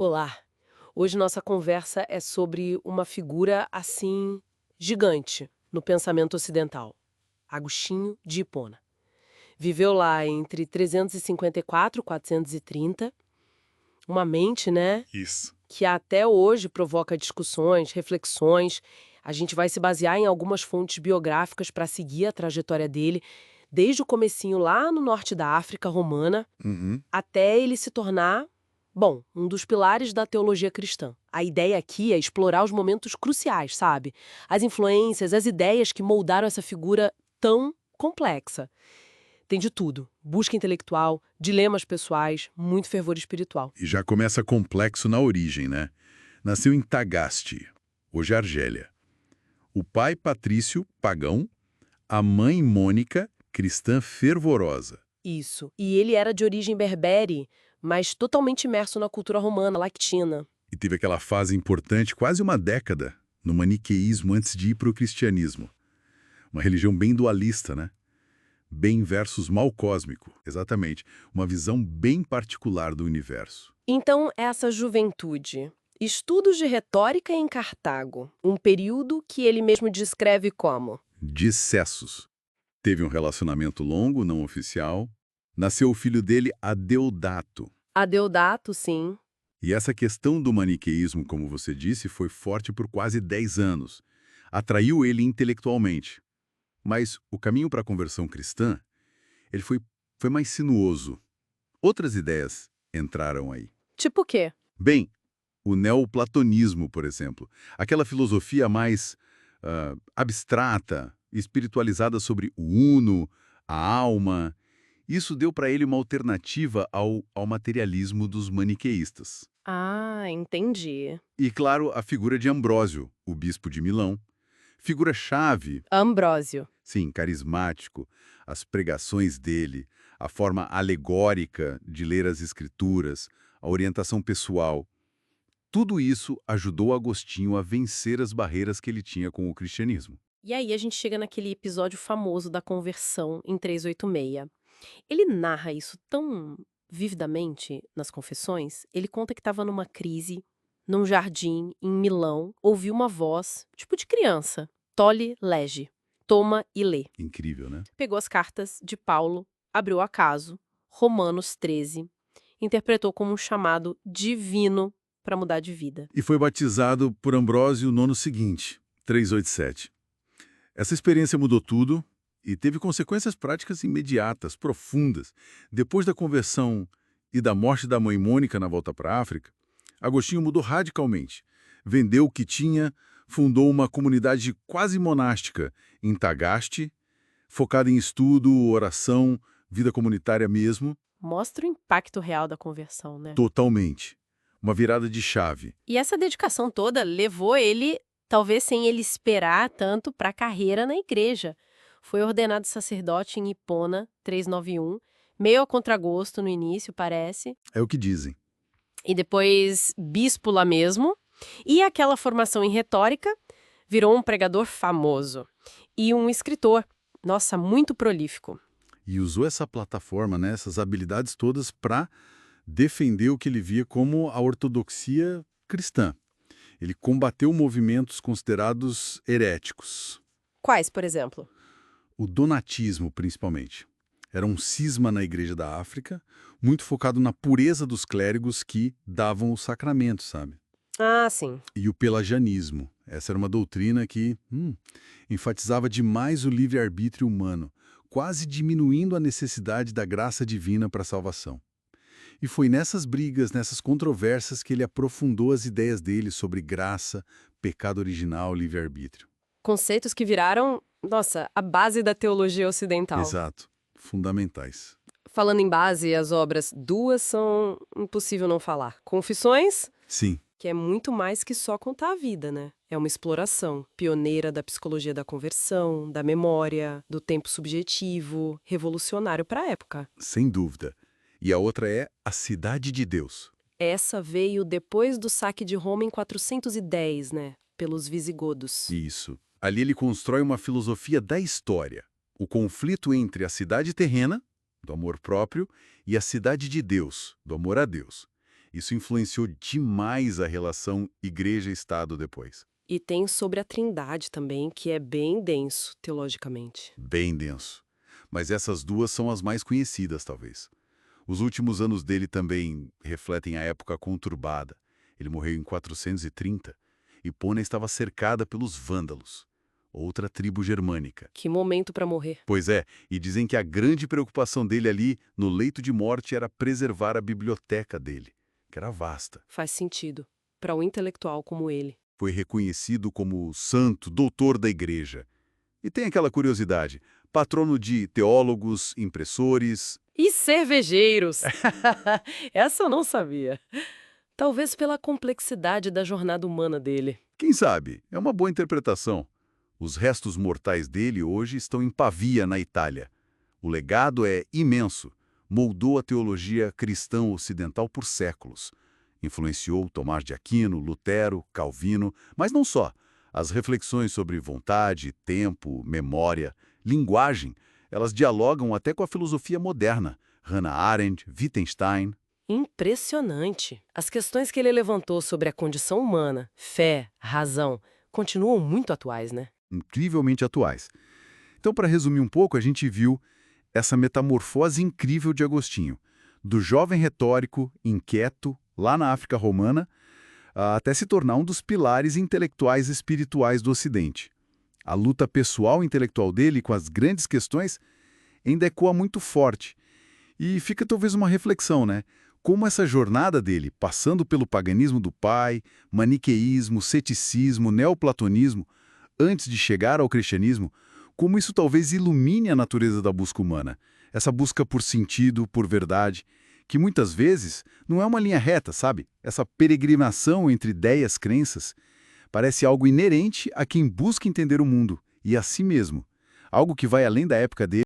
Olá! Hoje nossa conversa é sobre uma figura, assim, gigante no pensamento ocidental. Agostinho de Hipona. Viveu lá entre 354 e 430. Uma mente, né, Isso. que até hoje provoca discussões, reflexões. A gente vai se basear em algumas fontes biográficas para seguir a trajetória dele, desde o comecinho lá no norte da África romana, Uhum. até ele se tornar, bom, um dos pilares da teologia cristã. A ideia aqui é explorar os momentos cruciais, sabe? As influências, as ideias que moldaram essa figura tão complexa. Tem de tudo: busca intelectual, dilemas pessoais, muito fervor espiritual. E já começa complexo na origem, né? Nasceu em Tagaste, hoje Argélia. O pai Patrício, pagão, a mãe Mônica, cristã fervorosa. Isso. E ele era de origem berbere, mas totalmente imerso na cultura romana, lactina. E teve aquela fase importante, quase uma década, no maniqueísmo antes de ir para o cristianismo. Uma religião bem dualista, né? Bem versus mal cósmico, exatamente. Uma visão bem particular do universo. Então, essa juventude. Estudos de retórica em Cartago, um período que ele mesmo descreve como. Dissessos. Teve um relacionamento longo, não oficial. Nasceu o filho dele, Adeodato. Adeodato, sim. E essa questão do maniqueísmo, como você disse, foi forte por quase 10 anos. Atraiu ele intelectualmente. Mas o caminho para a conversão cristã, ele foi mais sinuoso. Outras ideias entraram aí. Tipo o quê? Bem, o neoplatonismo, por exemplo. Aquela filosofia mais abstrata, espiritualizada sobre o uno, a alma. Isso deu para ele uma alternativa ao materialismo dos maniqueístas. Ah, entendi. E, claro, a figura de Ambrósio, o bispo de Milão. Figura-chave, Ambrósio. sim, carismático, as pregações dele, a forma alegórica de ler as escrituras, a orientação pessoal. Tudo isso ajudou Agostinho a vencer as barreiras que ele tinha com o cristianismo. E aí a gente chega naquele episódio famoso da conversão em 386. Ele narra isso tão vividamente nas Confissões. Ele conta que estava numa crise, num jardim, em Milão, ouviu uma voz, tipo de criança. Tole, lege. Toma e lê. Incrível, né? Pegou as cartas de Paulo, abriu o acaso, Romanos 13, interpretou como um chamado divino para mudar de vida. E foi batizado por Ambrósio no ano seguinte, 387. Essa experiência mudou tudo e teve consequências práticas imediatas, profundas. Depois da conversão e da morte da mãe Mônica na volta para a África, Agostinho mudou radicalmente. Vendeu o que tinha, fundou uma comunidade quase monástica em Tagaste, focada em estudo, oração, vida comunitária mesmo, Mostra o impacto real da conversão, né? totalmente. Uma virada de chave. E essa dedicação toda levou ele, talvez sem ele esperar tanto, para a carreira na igreja. Foi ordenado sacerdote em Hipona, 391, meio a contragosto no início, parece, É o que dizem. e depois bispo lá mesmo. E aquela formação em retórica virou um pregador famoso e um escritor, nossa, muito prolífico. E usou essa plataforma, né, essas habilidades todas para defender o que ele via como a ortodoxia cristã. Ele combateu movimentos considerados heréticos. Quais, por exemplo? O donatismo, principalmente. Era um cisma na Igreja da África, muito focado na pureza dos clérigos que davam os sacramentos, sabe? Ah, sim. E o pelagianismo. Essa era uma doutrina que enfatizava demais o livre-arbítrio humano, quase diminuindo a necessidade da graça divina para a salvação. E foi nessas brigas, nessas controvérsias que ele aprofundou as ideias dele sobre graça, pecado original, livre-arbítrio. Conceitos que viraram, nossa, a base da teologia ocidental. Exato. Fundamentais. Falando em base, as obras, duas são impossível não falar. Confissões, Sim, que é muito mais que só contar a vida, né? É uma exploração pioneira da psicologia da conversão, da memória, do tempo subjetivo, revolucionário para a época. sem dúvida. E a outra é A Cidade de Deus. Essa veio depois do saque de Roma em 410, né? Pelos visigodos. Isso. Ali ele constrói uma filosofia da história. O conflito entre a cidade terrena, do amor próprio, e a cidade de Deus, do amor a Deus. Isso influenciou demais a relação igreja-estado depois. E tem sobre a Trindade também, que é bem denso teologicamente. Bem denso. Mas essas duas são as mais conhecidas, talvez. Os últimos anos dele também refletem a época conturbada. Ele morreu em 430 e Pona estava cercada pelos vândalos, outra tribo germânica. Que momento para morrer. Pois é, e dizem que a grande preocupação dele ali, no leito de morte, era preservar a biblioteca dele, que era vasta. Faz sentido. Para um intelectual como ele. Foi reconhecido como santo, doutor da igreja. E tem aquela curiosidade, patrono de teólogos, impressores. E cervejeiros! Essa eu não sabia. Talvez pela complexidade da jornada humana dele. Quem sabe? É uma boa interpretação. Os restos mortais dele hoje estão em Pavia, na Itália. O legado é imenso. Moldou a teologia cristã ocidental por séculos. Influenciou Tomás de Aquino, Lutero, Calvino, mas não só. As reflexões sobre vontade, tempo, memória, linguagem, elas dialogam até com a filosofia moderna. Hannah Arendt, Wittgenstein. Impressionante. As questões que ele levantou sobre a condição humana, fé, razão, continuam muito atuais, né? Incrivelmente atuais. Então, para resumir um pouco, a gente viu essa metamorfose incrível de Agostinho, do jovem retórico, inquieto, lá na África romana, até se tornar um dos pilares intelectuais e espirituais do Ocidente. A luta pessoal e intelectual dele com as grandes questões ainda ecoa muito forte. E fica talvez uma reflexão, né? Como essa jornada dele, passando pelo paganismo do pai, maniqueísmo, ceticismo, neoplatonismo, antes de chegar ao cristianismo, como isso talvez ilumine a natureza da busca humana. Essa busca por sentido, por verdade, que muitas vezes não é uma linha reta, sabe? Essa peregrinação entre ideias, crenças, parece algo inerente a quem busca entender o mundo e a si mesmo. Algo que vai além da época dele.